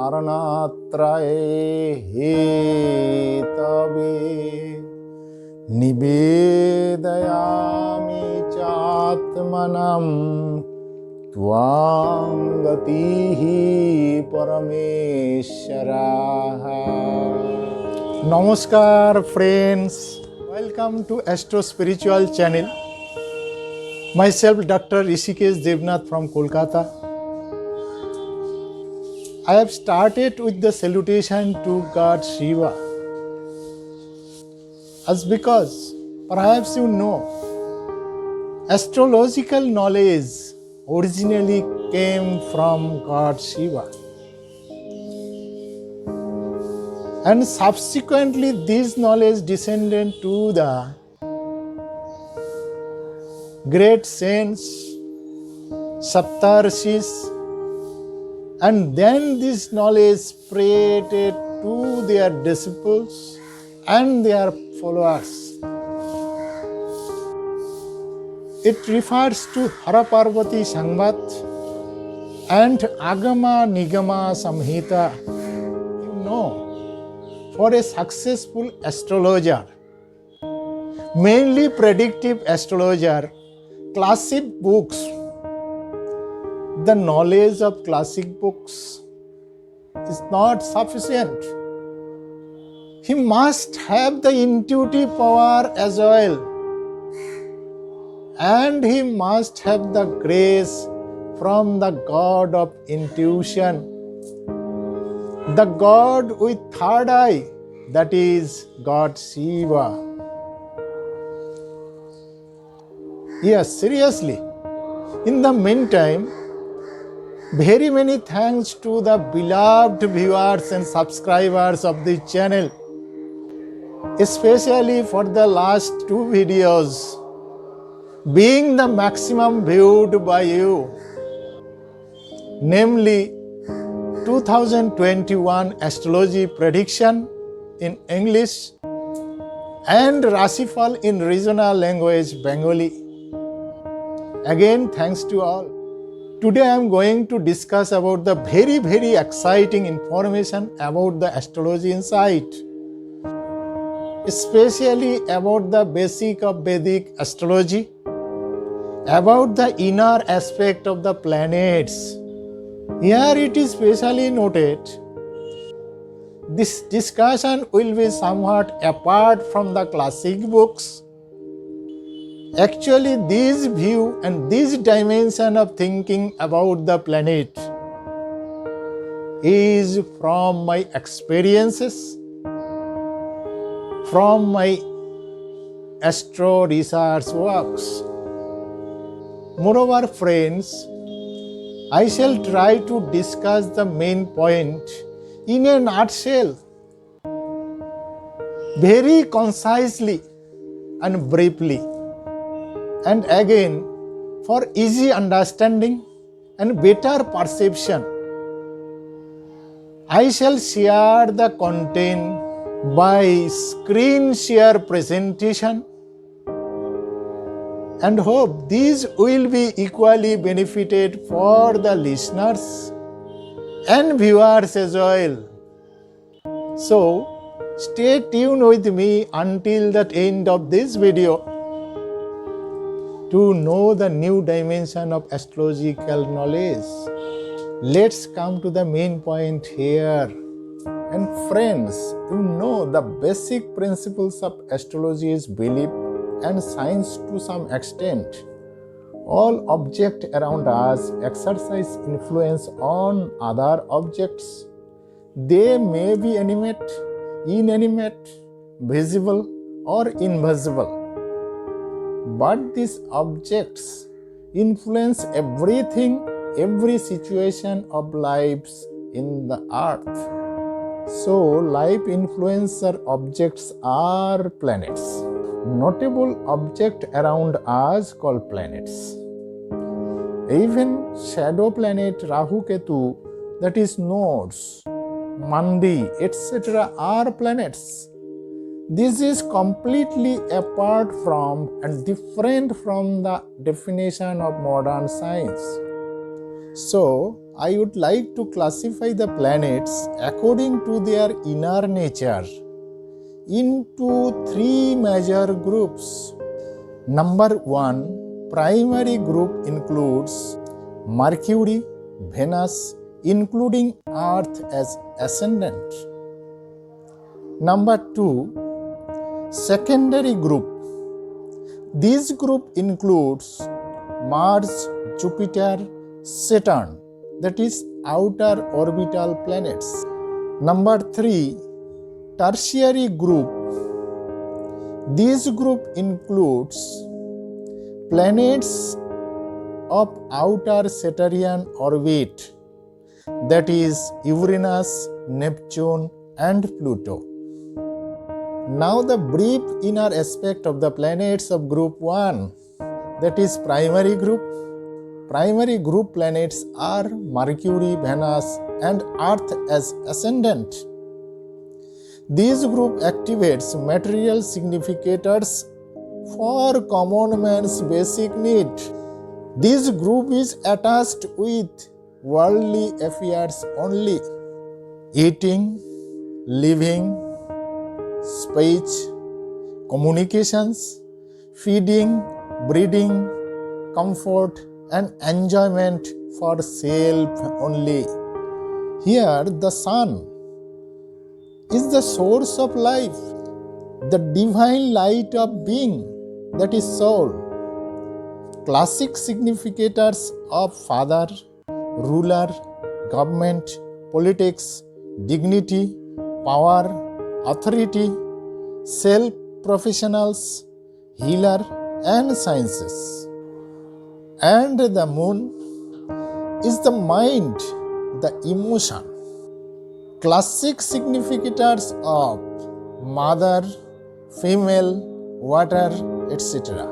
कारणात्रये Hathaway निवेदयामि चात्मनं त्वां गतिः परमेश्वरः। Namaskar friends, welcome to Astro Spiritual channel. Myself Dr. Rishikesh Devnath from Kolkata. I have started with the salutation to God Shiva. As because perhaps you know, astrological knowledge originally came from God Shiva. And subsequently this knowledge descended to the great saints, Saptarshis, and then this knowledge spread to their disciples and their followers. It refers to Hara Parvati Sangvat and Agama Nigama Samhita. You know, for a successful astrologer, mainly predictive astrologer, classic books, the knowledge of classic books is not sufficient. He must have the intuitive power as well, and he must have the grace from the God of intuition, the God with third eye, that is God Shiva. Yes, seriously. In the meantime, very many thanks to the beloved viewers and subscribers of the channel, especially for the last two videos being the maximum viewed by you, namely 2021 astrology prediction in English and Rashifal in regional language Bengali. Again, thanks to all. Today I am going to discuss about the very exciting information about the astrology insight, especially about the basic of Vedic astrology, about the inner aspect of the planets. Here it is specially noted, this discussion will be somewhat apart from the classic books. Actually, this view and this dimension of thinking about the planet is from my experiences, from my astro research works. Moreover, friends, I shall try to discuss the main point in a nutshell, very concisely and briefly. And again, for easy understanding and better perception, I shall share the content by screen share presentation and hope these will be equally benefited for the listeners and viewers as well. So, stay tuned with me until the end of this video to know the new dimension of astrological knowledge. Let's come to the main point here. And friends, to know the basic principles of astrology is belief and science to some extent. All objects around us exercise influence on other objects. They may be animate, inanimate, visible or invisible. But these objects influence everything, every situation of lives in the earth. So, life influencer objects are planets. Notable object around us called planets. Even shadow planet Rahu Ketu, that is nodes, Mandi, etc. are planets. This is completely apart from and different from the definition of modern science. So, I would like to classify the planets according to their inner nature into three major groups. Number one, primary group includes Mercury, Venus, including Earth as ascendant. Number two, secondary group. This group includes Mars, Jupiter, Saturn, that is outer orbital planets. Number three, tertiary group. This group includes planets of outer Saturnian orbit, that is Uranus, Neptune, and Pluto. Now the brief inner aspect of the planets of group 1, that is primary group. Primary group planets are Mercury, Venus, and Earth as ascendant. This group activates material significators for common man's basic need. This group is attached with worldly affairs only: eating, living, speech, communications, feeding, breeding, comfort, and enjoyment for self only. Here, the sun is the source of life, the divine light of being, that is soul. Classic significators of father, ruler, government, politics, dignity, power, authority, self, professionals, healer, and sciences. And the moon is the mind, the emotion. Classic significators of mother, female, water, etc.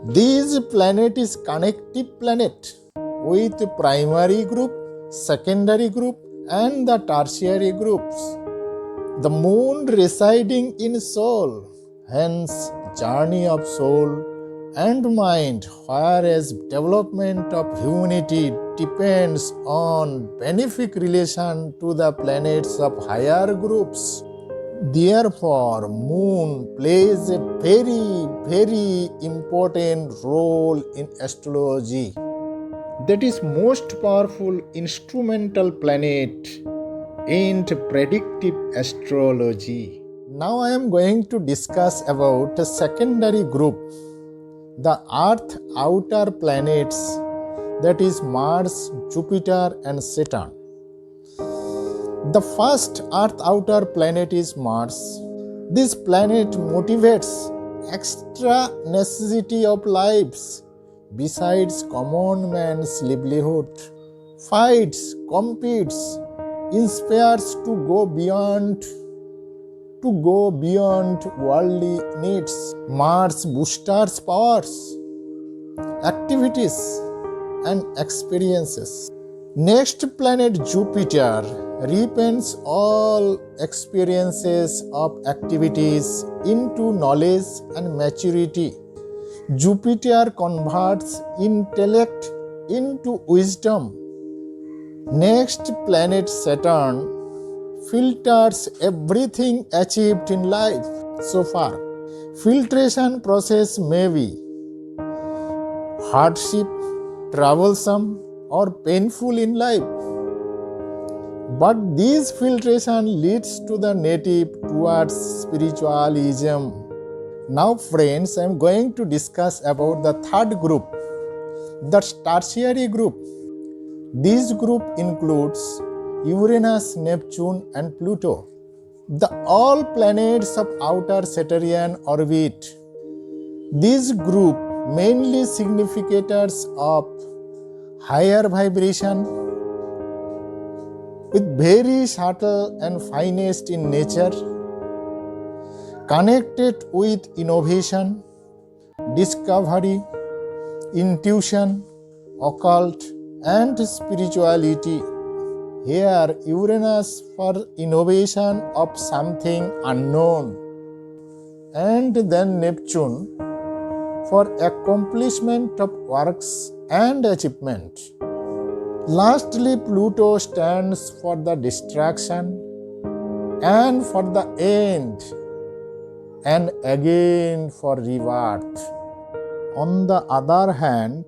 This planet is connective planet with primary group, secondary group, and the tertiary groups. The moon residing in soul, hence journey of soul and mind, whereas development of humanity depends on benefic relation to the planets of higher groups. Therefore, moon plays a very important role in astrology. That is most powerful instrumental planet in predictive astrology. Now I am going to discuss about a secondary group, the Earth outer planets, that is Mars, Jupiter, and Saturn. The first Earth outer planet is Mars. This planet motivates extra necessity of lives besides common man's livelihood, fights, competes, inspires to go beyond worldly needs. Mars boosters powers, activities, and experiences. Next planet Jupiter repents all experiences of activities into knowledge and maturity. Jupiter converts intellect into wisdom. Next planet Saturn filters everything achieved in life so far. Filtration process may be hardship, troublesome, or painful in life, but this filtration leads to the native towards spiritualism. Now friends, I am going to discuss about the third group, the tertiary group. This group includes Uranus, Neptune, and Pluto, all planets of outer Saturnian orbit. This group mainly significators of higher vibration with very subtle and finest in nature, connected with innovation, discovery, intuition, occult, and spirituality. Here, Uranus for innovation of something unknown, and then Neptune for accomplishment of works and achievement. Lastly, Pluto stands for the distraction and for the end, and again for rebirth. On the other hand,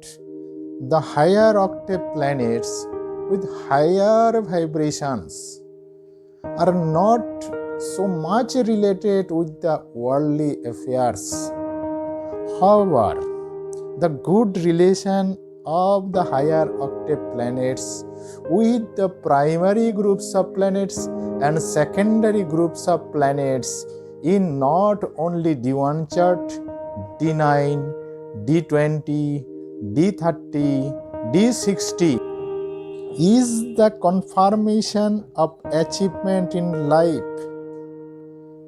the higher octave planets with higher vibrations are not so much related with the worldly affairs. However, the good relation of the higher octave planets with the primary groups of planets and secondary groups of planets in not only D1 chart, D9, D20, D30, D60 is the confirmation of achievement in life.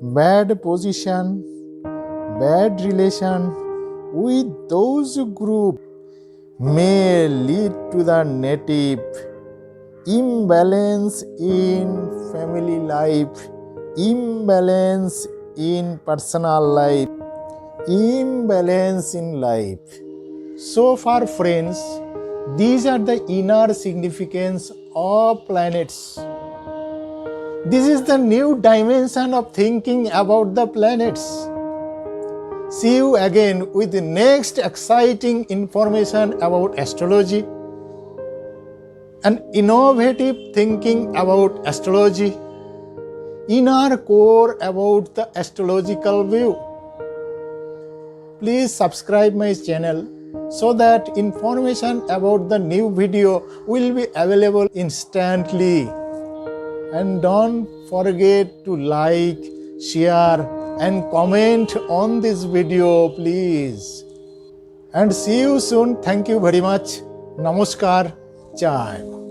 Bad position, bad relation with those groups may lead to the native imbalance in family life, imbalance in personal life, imbalance in life. So far, friends, these are the inner significance of planets. This is the new dimension of thinking about the planets. See you again with the next exciting information about astrology and innovative thinking about astrology, inner core about the astrological view. Please subscribe my channel so that information about the new video will be available instantly. And don't forget to like, share and comment on this video, please. And see you soon. Thank you very much. Namaskar. Jai.